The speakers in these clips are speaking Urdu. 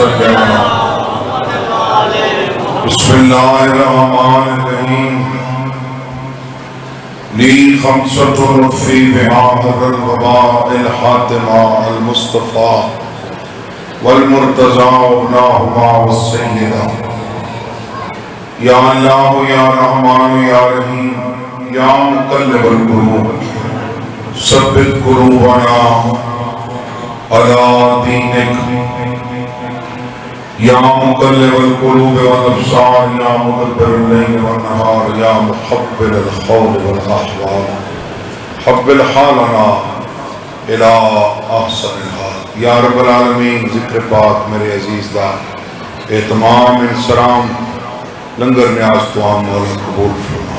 وسلم. بسم الله الرحمن الرحيم. لي خمسة في بهذا الوباء الحاتمة المصطفى والمرتضى وابناهما والسيدة. يا الله يا رحمن يا رحيم يا مقلب القلوب ثبت قلوبنا على دينك. يا مقلب القلوب والابصار يا مدبر الليل والنهار يا محبب الخول والاحوال حبل حالنا الى احسن الحال. یا رب العالمین ذکر پاک میرے عزیز دا اہتمام انسلام لنگر نیاز تو عام مولا قبول فرما.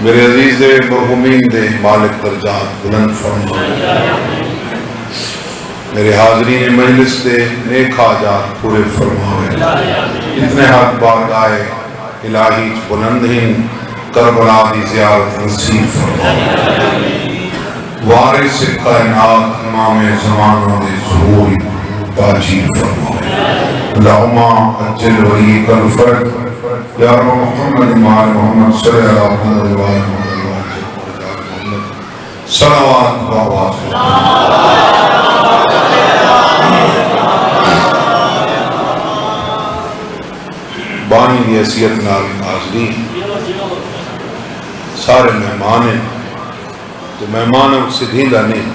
میرے عزیز دے مرحومین دے مالک درجات بلند فرما. میرے حاضرین مجلس دے نیک حاجات پورے فرماوے. اتنے حق بارگاہ الہی بلند ہیں کربلا دی زیارت نصیب فرماوے. وارث کائنات امام زمانوں دے ظہور باجی فرماوے. اللہم اجل ولیک الفرج یا رب محمد مال محمد صلی اللہ علیہ وسلم. صلوات و آواز بانی دی حیثیت نال حاضرین سارے مہمان ہیں تو مہمان سے دھیندا نہیں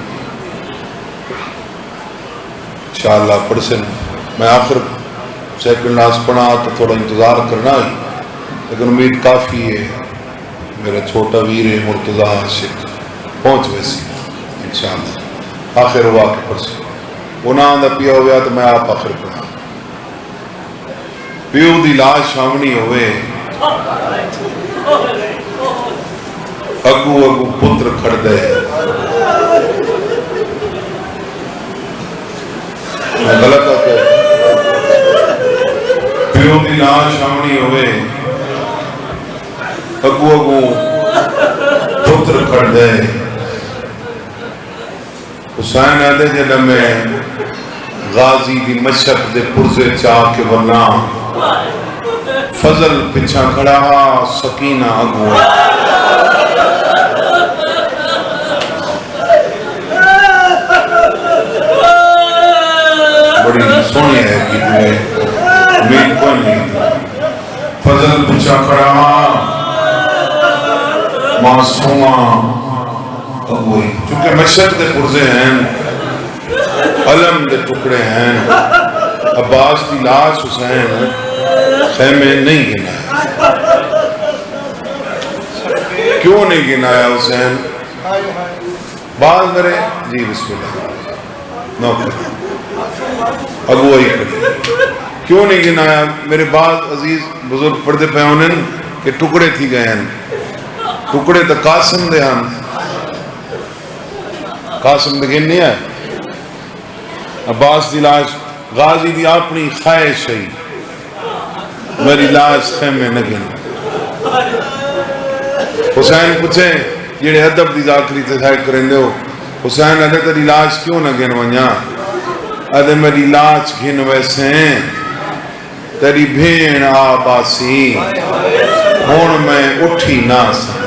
انشاءاللہ پڑھ سے میں آخر سیکنڈ ناز پڑھا تو تھوڑا انتظار کرنا ہی لیکن امید کافی ہے. میرا چھوٹا ویر ہے مرتضیٰ عاشق پہنچ ویسی انشاءاللہ آخر ہوا کے پڑھ سے وہ نہ آندہ پیا ہو گیا تو میں آپ آخر پڑھا. پیو دی لاش شامنی ہوئے اگو اگو پتر کھڑ دے. میں غلط آتا ہے. پیو دی لاش شامنی ہوئے اگو اگو پتر کھڑ دے. حسین آدھے جنہ میں غازی دی مشک دے پرزے چاہ کے ورنہ فضل پچھا کھڑا سکینہ اگو. بڑی سونی ہے کہ تمہیں امید کوئی نہیں. فضل پچھا کھڑا معصومہ اگوئی چونکہ مشک دے پرزے ہیں علم دے ٹکڑے ہیں. عباس دی لاش حسین خیمے نہیں گنایا. کیوں نہیں گنایا حسین؟ بعض میرے جی بسم اللہ نوکر اگوائی کری کیوں نہیں گنایا؟ میرے بعض عزیز بزرگ پڑھتے پہ انہیں کہ ٹکڑے تھی گئے ہیں. ٹکڑے تو قاسم دے ہم قاسم دے گن نہیں آئے. عباس دی لاش غازی دی اپنی خواہش ہے میری لاش خیمے نہ گن. حسین پوچھے جیڑے ادب دی ذاکری تے سائٹ کریں دے ہو حسین ادھے تیری لاش کیوں نہ گن ونیا؟ ادھے میری لاش گن ویسے ہیں تیری بھین آباسی ہون میں اٹھی نہ سمجھا.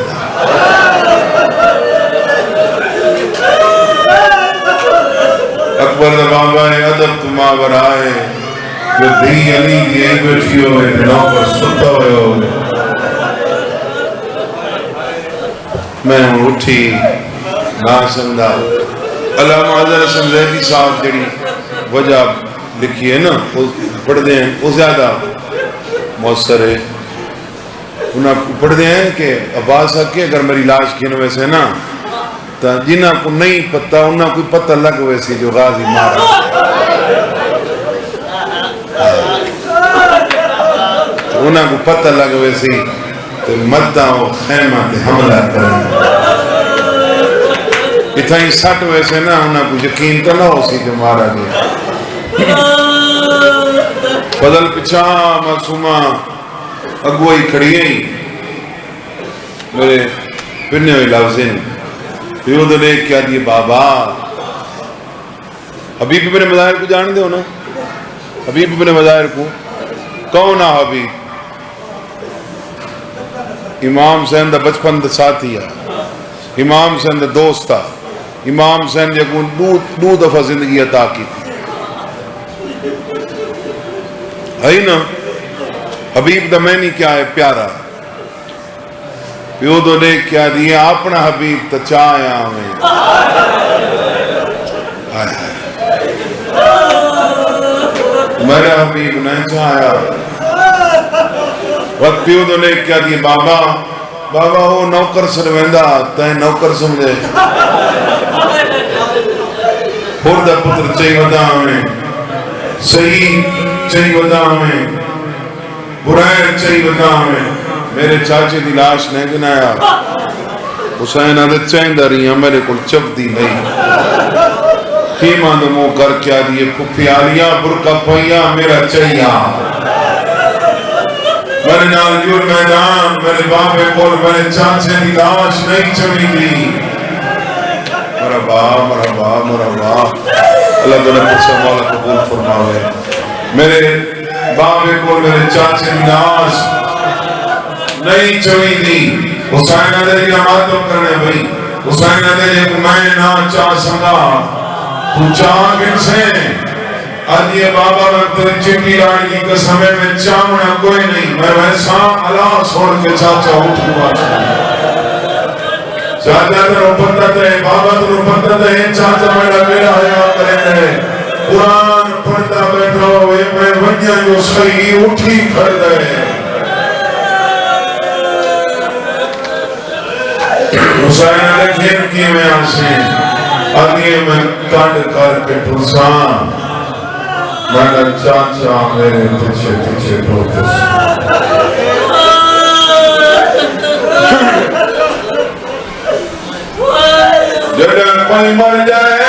اکبر بابا ادب تما برائے جو دھی علی دی بیٹھی ہوئے دنوں پر ستا ہوئے ہوئے میں اٹھی نہ سمجھا. علامہ حضرت حسن زیدی صاحب جڑی وجہ لکھی ہے نا پڑھ دیں وہ زیادہ مؤثر ہے. انہاں پڑھ دیں کہ عباس حق اگر میری لاش گن ویسے نا تو جنہاں کو نہیں پتہ انہاں کوئی پتہ لگ ویسی جو غازی مارا. انہاں کو پتہ لگ ویسی تو مدہ و خیمہ تے حملہ کریں. اتھائی سٹ ویسے نا انہاں کو یقین تو نہ ہو سی جو مارا گیا. فضل پچھا معصومہ اگوائی کھڑی ہیں میرے پھرنے ہوئے لفظیں پیو دلے کیا دیئے بابا حبیب ابن مظاہر کو جان دے ہو نا؟ حبیب ابن مظاہر کو کون آ حبیب؟ امام حسین دا بچپن دا ساتھی ہے، امام حسین دا دوست تھا، امام حسین جے کو دو دفعہ زندگی عطا کی تھی، ہے نا؟ حبیب دا میں نہیں کیا ہے پیارا پیو دو نے کیا دیا اپنا حبیب تا چاہیا ہمیں میرا حبیب نہیں چاہیا وقت پیو دو نے کیا دیا بابا بابا وہ نوکر سرویندہ تائیں نوکر سمجھے پھر دا پتر چاہی ودا ہمیں صحیح چاہی ودا ہمیں برائر چاہی ودا ہمیں میرے چاچے دی لاش نہیں گنایا حسین آدھے چاہندہ رہی ہیں میرے کل چپ دی نہیں خیمہ دمو کر کیا دیئے پھپی آلیاں برکہ پہیاں میرا چاہیاں میرے نال جور میدان میرے باپے کول میرے چاچے دی لاش نہیں چوی دی مرحبا مرحبا مرحبا اللہ تعالیٰ پرسا مولا قبول فرماوے میرے باپے کول میرے چاچے دی لاش نہیں چوی دی حسین آدھے جی نماتوں کرنے بھئی حسین آدھے جی میں نہ چاہ سنگا تو چاہ کن سے آدھے بابا میں تری چٹی راڑی کی قسمیں میں چاہنا کوئی نہیں میں ویسا اللہ سوڑ کے چاچا اٹھوا چاچا تر پتہ تے بابا تر پتہ تے چاچا میرا آیا کرے دے قرآن پڑھتا بیٹھو میں ونیا جو صحیح اٹھی کر دے حسین علیہ کھیر کی میں آسیں آدھے میں کانڈ کر کے ٹھوساں میرا چاچا میرے پیچھے پیچھے ٹھوکس جڑا کوئی مر جائے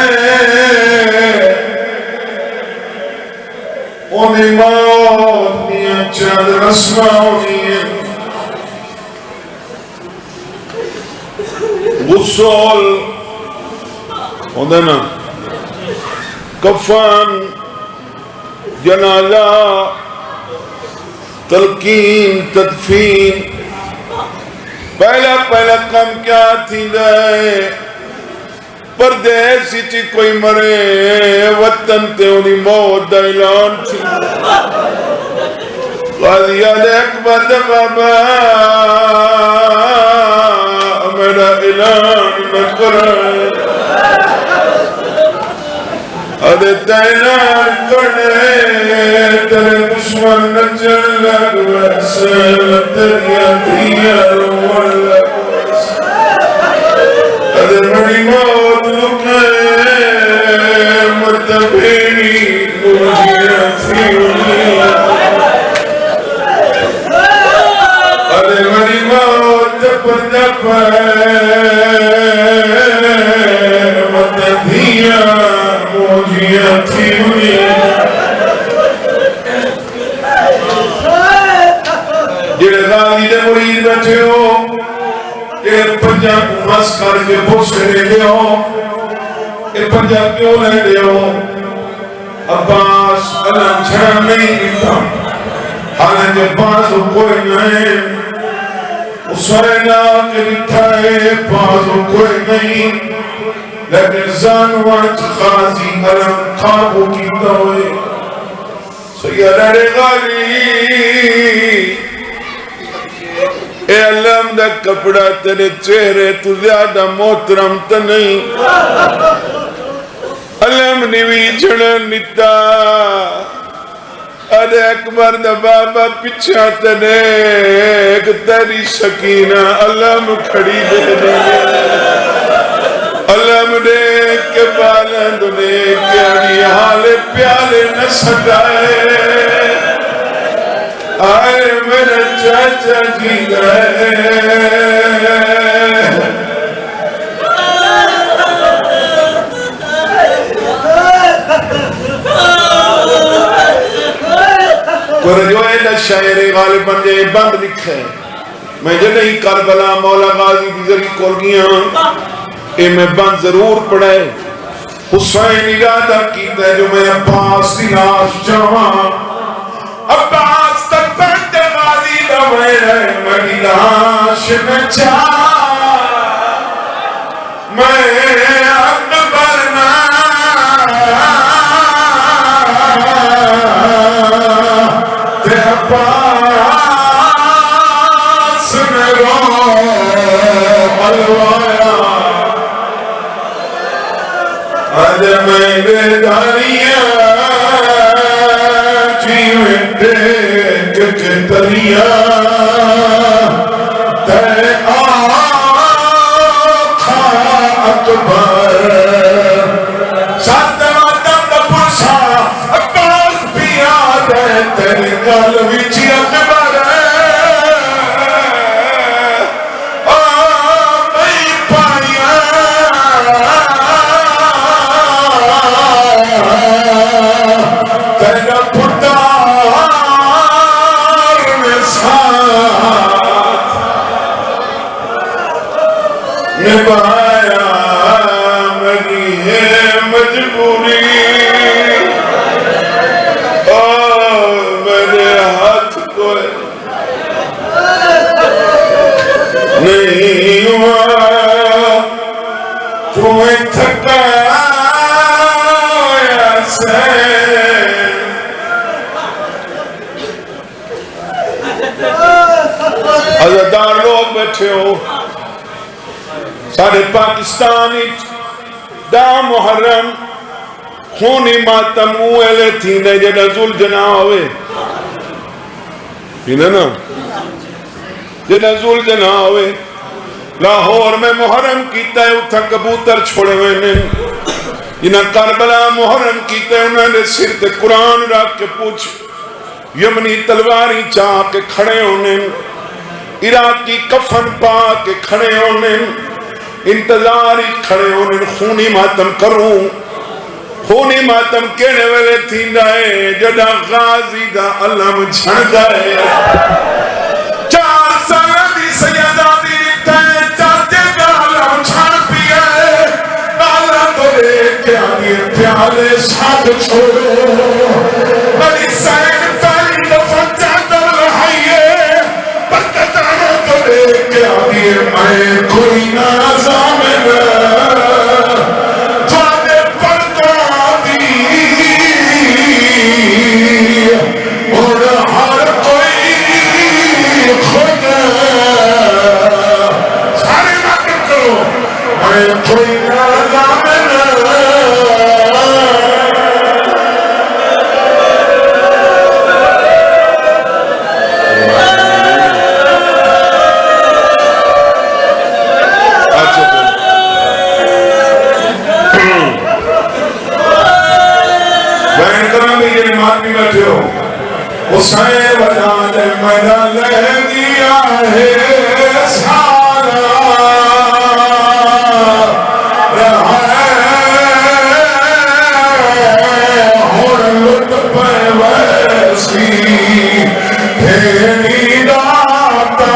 انہیں موت نیاں چند رسمہ ہونی ہے غسل ہوندے نا کفن جنازہ تلقین تدفین پہلا کم کیا تھی جائے پردیسی چی کوئی مرے وطن تے انہی موت دا اعلان تھی غازی علی اکبر بابا میرا اعلان نہ کرے ادھے اعلان کرنے تیرے دشمن نچن لگ ویسے دریا دیا روڑ لگ ویسے ادھے بڑی موت لکھے مرتبینی مجھے تھی ادھے بڑی موت پردہ متدھیاں موجیاں تھی ہوئی جڑے غازی دے مرید بیٹھے ہو جڑے پنجا کو مس کر کے بوسے لے لے ہو یہ پنجا کیوں لے لے ہو عباس علم چھڑا نہیں دیتا حالانکہ بازو کوئی نہیں حسینہ کے لکھائے بازو کوئی نہیں لیکن زانوانچ غازی علم خوابو کیتا ہوئے سیدہ غالی اے علم دا کپڑا تیرے چہرے تو زیادہ محترم تا نہیں علم نیوی جھڑن نیتا ادھے اکبر دا بابا پچھا تنیک تیری سکینہ علم کھڑی دے دے علم دیکھ کے بالند دیکھ کے اڑی حالے پیالے نہ سٹائے آئے میرے چاچا جی گئے رجوئے دا شاعر غالباً جے بند لکھے میں جو نہیں کربلا مولا غازی کی ذریع کھول گیا اے میں بند ضرور پڑھائے حسین ارادہ کیتا ہے جو میں عباس دی لاش جاواں عباس تک پہنچے والی لوے میری لاش میں جا میں اکبر نا تے عباس نے رو ملوایا آج میں بیداریاں جیویں دیکھ کے تریاں تے آخا اکبر ساتھ وطن دا پرسا عباس بھی آدھے تیرے گل وچ اکبر نبھایا میری ہے مجبوری اور میرے ہاتھ کو نہیں ہوا تمہیں تھکا سے عزادار لوگ بیٹھے ہو سارے پاکستانی دا محرم خونی ماتم اوہلے تھینے جنہ زل جنہ ہوئے تھینے نا جنہ زل جنہ ہوئے لاہور میں محرم کیتا ہے اتھا کبوتر چھوڑے ہوئے نے جنہ کربلا محرم کیتا ہے انہوں نے سر تے قرآن رکھ کے پوچھ یمنی تلواری چاہ کے کھڑے ہونے عراقی کفن پا کے کھڑے ہونے انتظاری کھڑے ہونے خونی ماتم کروں خونی ماتم کہنے والے تھی رہے جڑا غازی دا علم جھڑ گئے 4 سال دی سیدہ دی تے چاچے دا علم جھڑ پیا نالا تو لے کے آگے پیالے ساتھ چھوڑو بلی سین پہلی دفعہ چادر لہائیے پتہ تو لے کے آگے میں کوئی نازامن جانے پڑتا دی اور ہر کوئی خود سارے ماتم کرو میں کوئی نازامن حسین وجہ نے میرا لے دیا ہے سارا رہا ہر لٹ پہ ویسی تیری داتا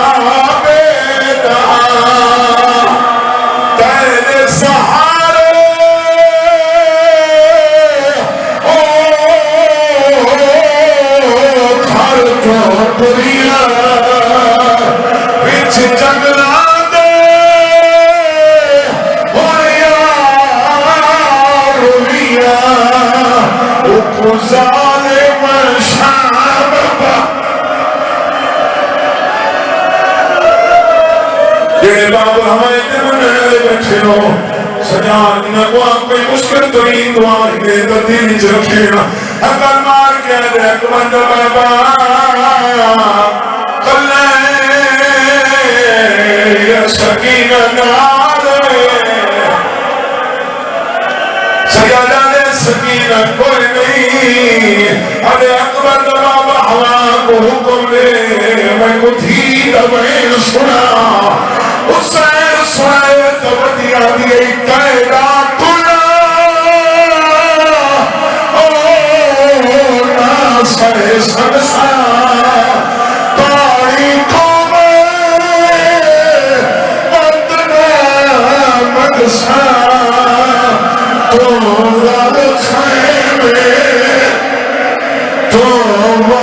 بیدا تیرے سہارے دنیا بچ جنگلا دے ہویا رویا اکو ظالم شام جڑے باب ہمیں جمنے بیٹھے ہو سجان نہ کو کوئی مشکل ترین دعا کے دل وچ رکھے نا اگر مار کے دے کمند بابا کلے یا سکینہ نال سجادہ دے سکینہ کوئی نہیں ارے اکبر بابا ہوا کو حکم دے میں کو تھی دبین سنا حسین سنائے تبدی آدھی تیرا کلا سرے سرسا تاریخوں میں بدنا مدسا تو خیمے تو